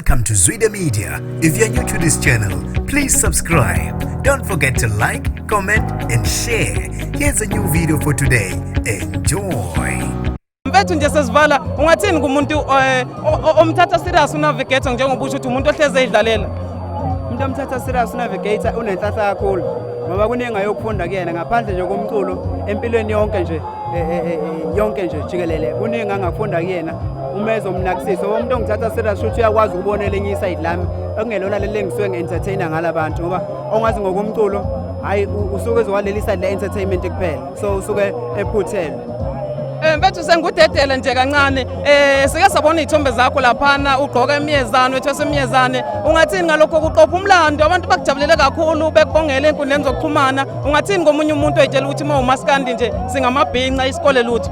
Welcome to Zwida Media. If you're new to this channel, please subscribe. Don't forget to like, comment and share. Here's a new video for today. Enjoy. Mfethu nje sesivala ungathini kumuntu omthatha serious uNavigator njengoba usho ukuthi umuntu ohleze edlalela. Umuntu omthatha serious uNavigator unenhlahla kakhulu ngoba kuningi ayokufunda kuyena ngaphandle nje komculo empilweni yonke nje jikelele kuningi angafunda kuyena uma ezomnakisisa umuntu ongithatha serious ukuthi uyakwazi ukubona lenye iside lami okungelona leli engisuke nge-entertainer ngalabantu ngoba ongazi ngokomculo hayi usuke ezowaleli side le entertainment kuphela so usuke ephuthelwe. Mfethu sengudedele nje kancane sike sabona izithombe zakho laphana ugqoka emiyezane wethu semiyezane ungathini ngalokho kuqopha umlando abantu bakujabulele kakhulu bekubongela enkundleni zokuxhumana ungathini komunye umuntu oyitshela ukuthi uma uMaskandi nje singamabhinqa isikole lutho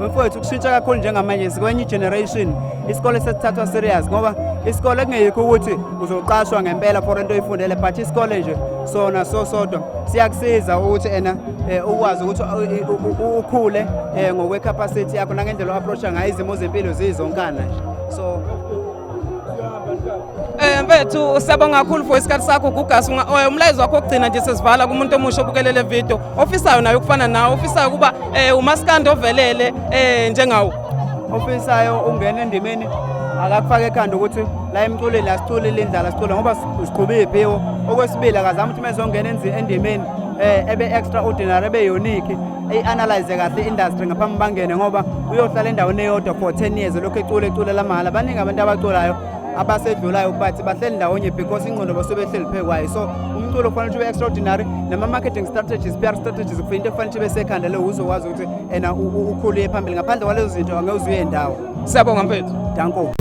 mfowethu kushintsha kakhulu njengamanje sikwenye generation isikole sesithathwa serious ngoba isikole kungeyikho ukuthi uzoqashwa ngempela for into oyifundele but isikole nje sona sosodwa siyakusiza ukuthi ukwazi ukuthi ukhule ngokwe capacity yakho nangendlela approacha ngayo izimo zempilo zizonkana nje so mfethu siyabonga kakhulu for isikhathi sakho Gugas umlayezo wakho ogcina nje sesivala kumuntu omusha obukelele video ofisayo nayo ukufana nawe ofisayo kuba uMaskandi ovelele njengawo ofisayo ungena endimeni akakufaka ekhanda ukuthi la emculweni la sicule indlala sicule ngoba siqhubile iphiwo okwesibili akazama ukuthi mesongena endimeni ebe extraordinary ebe unique analyze kahle industry ngaphambi bangene ngoba uyohlala endaweni eyodwa for 10 years lokho ecule lamahhala baningi abantu abaculayo abasedlulayo ukuthi bahleli ndawonye because ingqondo basuke behleli phekwayo so umculo ufanele ube extraordinary nama marketing strategies PR strategies kufanele ufanele ube sekhanda le uzokwazi ukuthi ukhule phambili ngaphandle kwalezo zinto angeke uzuye endawo. Siyabonga mfethu. Danko.